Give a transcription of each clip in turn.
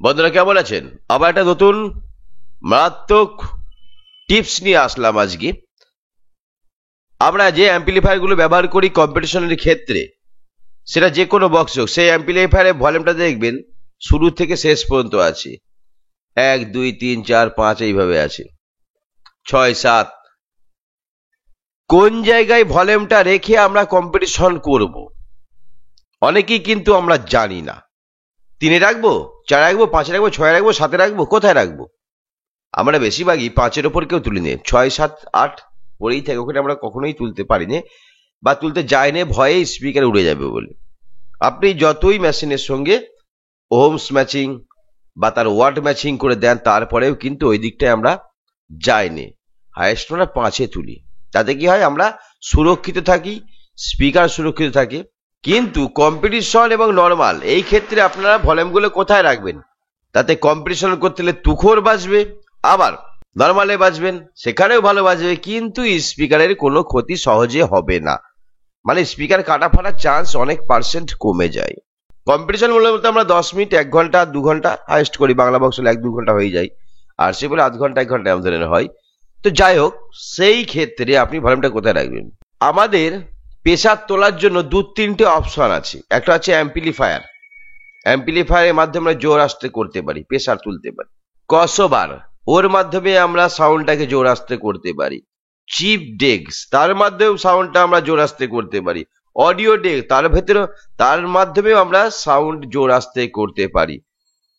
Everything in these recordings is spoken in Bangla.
বন্ধুরা কেমন আছেন? আবার একটা নতুন মারাত্মক টিপস নিয়ে আসলাম আজকে। আমরা যে অ্যাম্পলিফায়ার গুলো ব্যবহার করি কম্পিটিশনের ক্ষেত্রে, সেটা যে কোনো বক্স হোক, সেই অ্যাম্পলিফায়ারের ভলিউমটা দেখবেন শুরু থেকে শেষ পর্যন্ত আছে 1 2 3 4 5 এইভাবে আছে 6 7। কোন জায়গায় ভলিউমটা রেখে আমরা কম্পিটিশন করব অনেকেই কিন্তু আমরা জানি না। 3-এ রাখবো, 4-এ রাখবো, 5-এ রাখবো, 6-এ রাখবো, 7-এ রাখবো, কোথায় রাখবো? আমরা বেশিরভাগই 5-এর ওপর কেউ তুলি নে, 6 7 8 পরেই থাকে, ওখানে আমরা কখনোই তুলতে পারি না বা তুলতে যাই না, ভয়ে স্পিকার উড়ে যাবে বলে। আপনি যতই মেশিনের সঙ্গে ওহমস ম্যাচিং বা তার ওয়াট ম্যাচিং করে দেন, তারপরেও কিন্তু ওই দিকটায় আমরা যাই না। হাইয়েস্ট আমরা 5-এ তুলি, তাতে কি হয়, আমরা সুরক্ষিত থাকি, স্পিকার সুরক্ষিত থাকে। কিন্তু কম্পিটিশন এবং নর্মাল এই ক্ষেত্রে আপনারা ভলিউমগুলো কোথায় রাখবেন? তাতে কম্পিটিশন করতে হলে তুখোর বাজবে, আবার নর্মালে বাজবেন, সেখানেও ভালো বাজবে, কিন্তু স্পিকারের কোনো ক্ষতি সহজে হবে না। মানে স্পিকার কাটা ফাটার চান্স অনেক % কমে যায়। কম্পিটিশন বলতে আমরা 10 মিনিট, 1 ঘন্টা, 2 ঘন্টা হাইস্ট করি, বাংলা বক্স হলে 1-2 ঘন্টা হয়ে যায়, আর সে বলে আধ ঘন্টা 1 ঘন্টা আমাদের হয়। তো যাই হোক, সেই ক্ষেত্রে আপনি ভলিউমটা কোথায় রাখবেন? আমাদের প্রেসার তোলার জন্য 2-3টে অপশন আছে। একটা হচ্ছে অ্যাম্পলিফায়ার, অ্যাম্পলিফায়ারের মাধ্যমে আমরা জোর আসতে করতে পারি, প্রেসার তুলতে পারি। ক্রসওভার, ওর মাধ্যমে আমরা সাউন্ডটাকে জোর আসতে করতে পারি। চিপ ডেক্স, তার মাধ্যমেও সাউন্ডটা আমরা জোর আসতে করতে পারি। অডিও ডেক, তার ভেতরে তার মাধ্যমেও আমরা সাউন্ড জোর আসতে করতে পারি।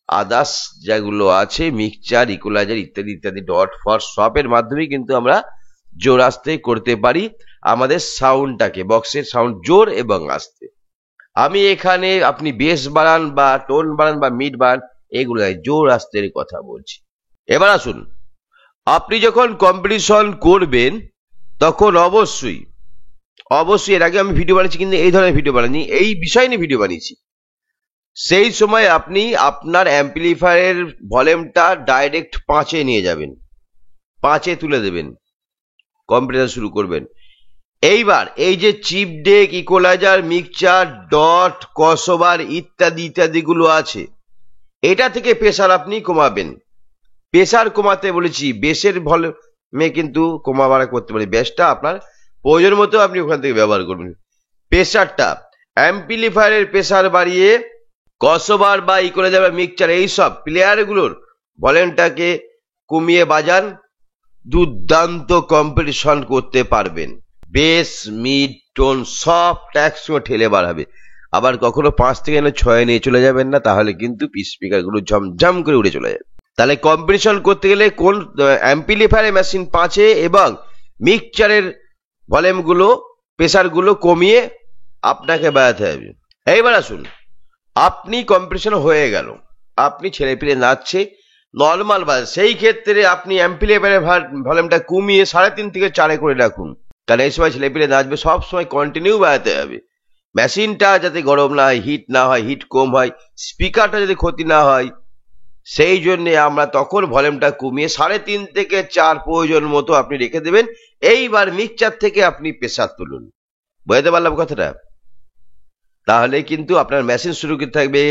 আদার্স যেগুলো আছে, মিক্সচার, ইকুয়ালাইজার ইত্যাদি ইত্যাদি, ডট ফট, সবের মাধ্যমেই কিন্তু আমরা জোর আসতে করতে পারি আমাদের সাউন্ডটাকে, বক্সের সাউন্ড জোর এবং আস্তে। আমি এখানে আপনি বেস বাড়ান বা টোন বাড়ান বা মিড বাড়ান, এগুলো জোর আস্তের কথা বলছি। এবার আসুন, আপনি যখন কম্পিটিশন করবেন তখন অবশ্যই এর আগে আমি ভিডিও বানিয়েছি, কিন্তু এই ধরনের ভিডিও বানাইনি, এই বিষয় নিয়ে ভিডিও বানিয়েছি। সেই সময় আপনি আপনার অ্যাম্পলিফায়ারের ভলিউমটা ডাইরেক্ট 5-এ নিয়ে যাবেন, 5-এ তুলে দেবেন, কম্পিটিশন শুরু করবেন। এইবার এই যে chip deck, equaliser, mixture, dot, crossover ইত্যাদি ইত্যাদি গুলো আছে, এটা থেকে প্রেসার আপনি কমাবেন। প্রেসার কমাতে বলেছি, বেসের ভলিউমে কিন্তু কমা বাড়া করতে পারি, বেসটা আপনার প্রয়োজন মতো আপনি ওখান থেকে ব্যবহার করবেন। প্রেসারটা অ্যাম্পলিফায়ারের প্রেসার বাড়িয়ে ক্রসওভার বা ইকুয়ালাইজার বা মিক্সচার এইসব প্লেয়ারগুলোর ভলিউমটাকে কমিয়ে বাজান, দুর্দান্ত কম্পিটিশন করতে পারবেন। বেস, মিড, টোন সব ট্যাক্স ঠেলে বাড়াবে। আবার কখনো 5 থেকে 6-এ নিয়ে চলে যাবেন না, তাহলে কিন্তু স্পিকার গুলো ঝমঝম করে উড়ে চলে যাবে। তাহলে কম্পিটিশন করতে গেলে কোন অ্যাম্পলিফায়ারের মেশিন 5-এ এবং মিক্সচারের ভলিউম গুলো, প্রেসার গুলো কমিয়ে আপনাকে বাজাতে হবে। এইবার আসুন, আপনি কম্পিটিশন হয়ে গেল, আপনি ছেলে পিলে নাচছে, নর্মাল বাজ, সেই ক্ষেত্রে আপনি অ্যাম্পলিফায়ারের ভলিউমটা কমিয়ে 3.5 থেকে 4-এ করে রাখুন, কারণ এই সময় ছেলে পিলে নাচবে, সব সময় কন্টিনিউ বাজাতে হবে। মেশিনটা যাতে গরম না হয়, হিট না হয়, হিট কম হয়, স্পিকারটা যাতে ক্ষতি না হয়, সেই জন্য আমরা তখন ভলিউমটা কমিয়ে 3.5 থেকে 4 প্রয়োজন মতো আপনি রেখে দেবেন। এইবার মিক্সচার থেকে আপনি প্রেসার তুলুন। বুঝতে পারলাম কথাটা? তাহলে কিন্তু আপনার মেশিন সুরক্ষিত থাকবে,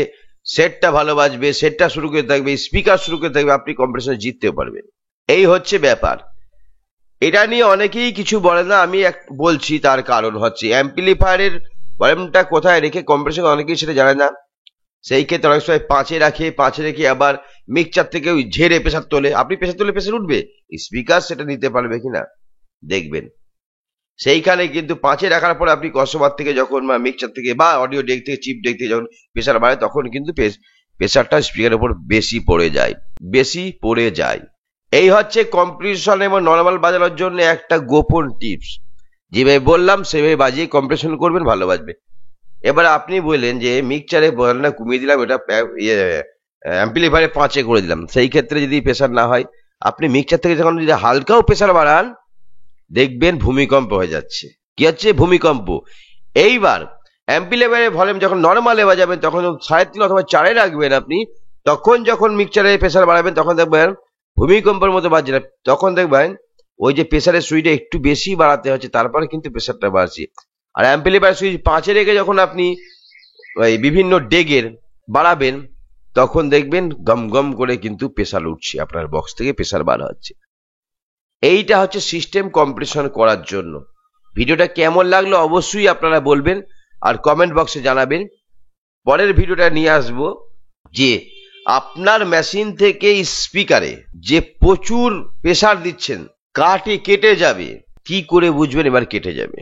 সেটটা ভালো বাজবে, সেটটা সুরক্ষিত থাকবে, স্পিকার সুরক্ষিত থাকবে, আপনি কম্পিটিশনে জিততে পারবেন। এই হচ্ছে ব্যাপার। এটা নিয়ে অনেকেই কিছু বলে না, আমি বলছি। তার কারণ হচ্ছে অ্যাম্পলিফায়ারের ভলিউমটা কোথায় রেখে কম্পিটিশন অনেকেই সেটা জানে না। সেই ক্ষেত্রে অনেক সময় 5-এ রাখে, 5-এ রেখে আবার মিক্সচার থেকে ঝেড়ে প্রেসার তোলে। আপনি প্রেসার তুলে প্রেসার উঠবে, স্পিকার সেটা নিতে পারবে কিনা দেখবেন। সেইখানে কিন্তু 5-এ রাখার পরে আপনি ক্রসওভার থেকে যখন বা মিক্সচার থেকে বা অডিও ডেক থেকে, চিপ ডেক থেকে যখন প্রেসার বাড়ে, তখন কিন্তু প্রেসারটা স্পিকারের উপর বেশি পড়ে যায়। এই হচ্ছে কম্পিটিশন এবং নর্মাল বাজানোর জন্য একটা গোপন টিপস। যেভাবে বললাম সেভাবে বাজিয়ে কম্পিটিশন করবেন, ভালো বাজবে। এবার আপনি বললেন যে মিক্সচারে ভলিউমটা কমিয়ে দিলাম, এটা অ্যাম্পলিফায়ারে 5-এ করে দিলাম, সেই ক্ষেত্রে যদি প্রেসার না হয়, আপনি মিক্সচার থেকে যখন যদি হালকাও প্রেসার বাড়ান, দেখবেন ভূমিকম্প হয়ে যাচ্ছে। কি হচ্ছে? ভূমিকম্প। এইবার অ্যাম্পলিফায়ারের ভলিউম যখন নর্মালে বাজাবেন, তখন 3.5 অথবা 4-এ রাখবেন আপনি, তখন যখন মিক্সচারে প্রেসার বাড়াবেন, তখন দেখবেন ভূমিকম্পের মতো বাজছে না। তখন দেখবেন ওই যে প্রেসারের সুইচটা একটু বেশি বাড়াতে হচ্ছে, তারপরে কিন্তু প্রেসারটা বাড়ছে। আর অ্যাম্পলিফায়ার সুইচ 5-এ রেখে যখন আপনি ওই বিভিন্ন ডেগের বাড়াবেন, তখন দেখবেন গম গম করে কিন্তু প্রেসার উঠছে, আপনার বক্স থেকে প্রেসার বার হচ্ছে। এইটা হচ্ছে সিস্টেম কম্প্রেশন করার জন্য। ভিডিওটা কেমন লাগলো অবশ্যই আপনারা বলবেন আর কমেন্ট বক্সে জানাবেন। পরের ভিডিওটা নিয়ে আসবো যে আপনার মেশিন থেকে স্পিকারে যে প্রচুর প্রেসার দিচ্ছেন, কেটে যাবে, কি করে বুঝবেন এবার কেটে যাবে।